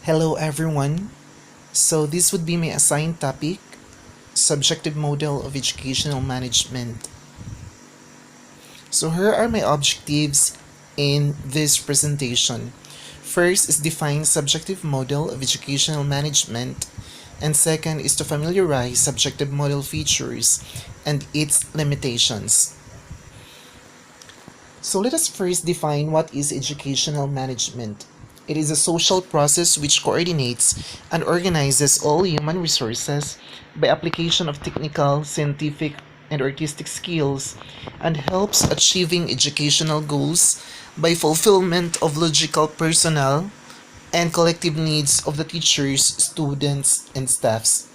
Hello everyone. So this would be my assigned topic, subjective model of educational management. So here are my objectives in this presentation. First is define subjective model of educational management, and second is to familiarize subjective model features and its limitations. So let us first define what is educational management. It is a social process which coordinates and organizes all human resources by application of technical, scientific, and artistic skills and helps achieving educational goals by fulfillment of logical personnel and collective needs of the teachers, students, and staffs.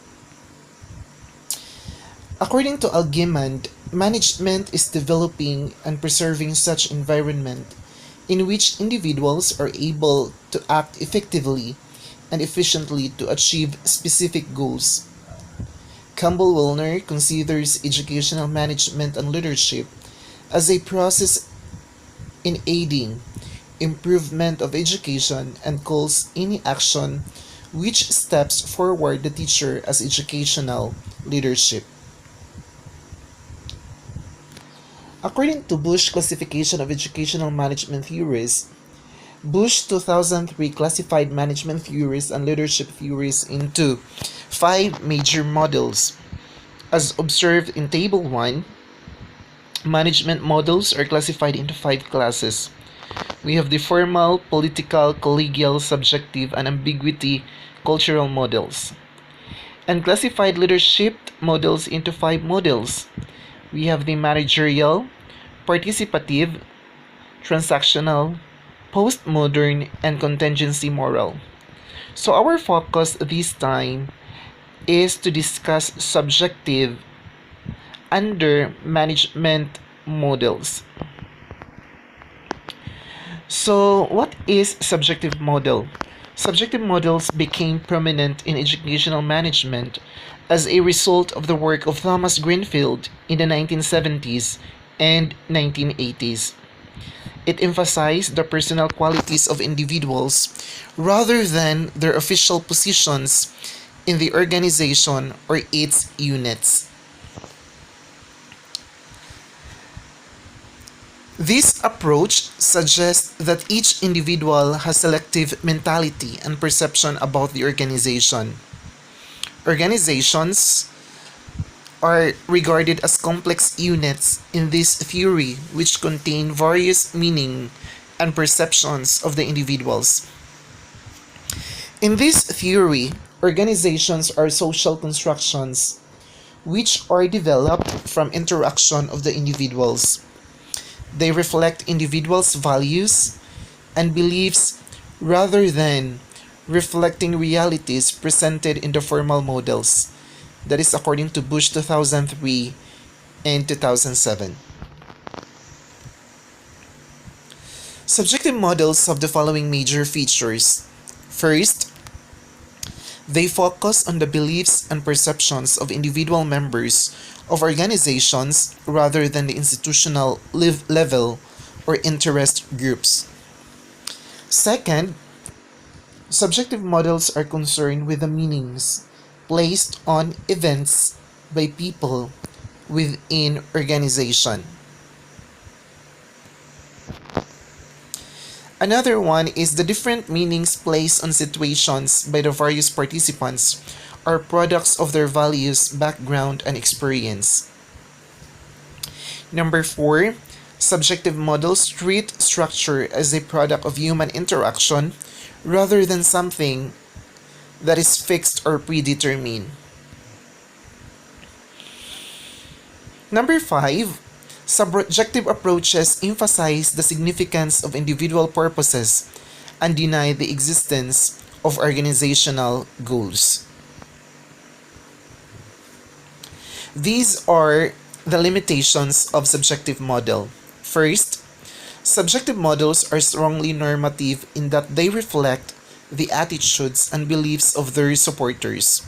According to Algimand, management is developing and preserving such environment in which individuals are able to act effectively and efficiently to achieve specific goals. Campbell Wilner considers educational management and leadership as a process in aiding improvement of education and calls any action which steps forward the teacher as educational leadership. According to Bush classification of educational management theories, Bush 2003 classified management theories and leadership theories into five major models. As observed in Table 1, management models are classified into five classes. We have the formal, political, collegial, subjective, and ambiguity cultural models. And classified leadership models into five models. We have the managerial, participative, transactional, postmodern, and contingency moral. So our focus this time is to discuss subjective under management models. So what is subjective model? Subjective models became prominent in educational management as a result of the work of Thomas Greenfield in the 1970s and 1980s. It emphasized the personal qualities of individuals rather than their official positions in the organization or its units. This approach suggests that each individual has selective mentality and perception about the organization. Organizations are regarded as complex units in this theory which contain various meaning and perceptions of the individuals. In this theory, organizations are social constructions which are developed from interaction of the individuals. They reflect individuals' values and beliefs rather than reflecting realities presented in the formal models. That is according to Bush 2003 and 2007. Subjective models have the following major features. First, they focus on the beliefs and perceptions of individual members of organizations rather than the institutional level or interest groups. Second, subjective models are concerned with the meanings placed on events by people within organization. Another one is the different meanings placed on situations by the various participants are products of their values, background, and experience. Number 4, subjective models treat structure as a product of human interaction rather than something that is fixed or predetermined. Number 5, subjective approaches emphasize the significance of individual purposes and deny the existence of organizational goals. These are the limitations of subjective model. First, subjective models are strongly normative in that they reflect the attitudes and beliefs of their supporters.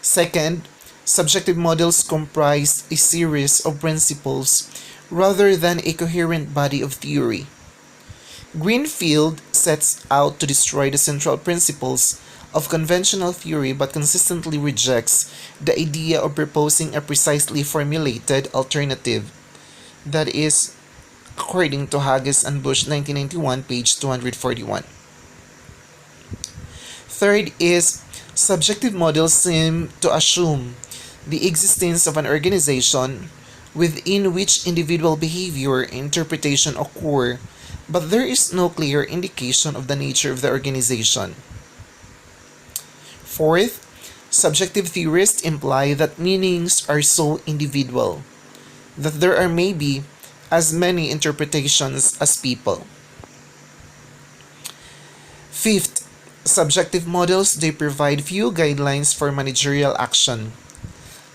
Second, subjective models comprise a series of principles rather than a coherent body of theory. Greenfield sets out to destroy the central principles of conventional theory but consistently rejects the idea of proposing a precisely formulated alternative. That is, according to Haggis and Bush, 1991, page 241. Third is, subjective models seem to assume the existence of an organization within which individual behavior and interpretation occur, but there is no clear indication of the nature of the organization. Fourth, subjective theorists imply that meanings are so individual that there are maybe as many interpretations as people. Fifth, subjective models, they provide few guidelines for managerial action.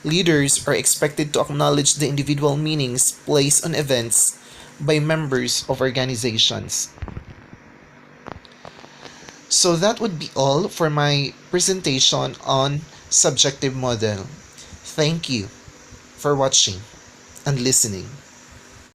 Leaders are expected to acknowledge the individual meanings placed on events by members of organizations. So that would be all for my presentation on subjective model. Thank you for watching and listening.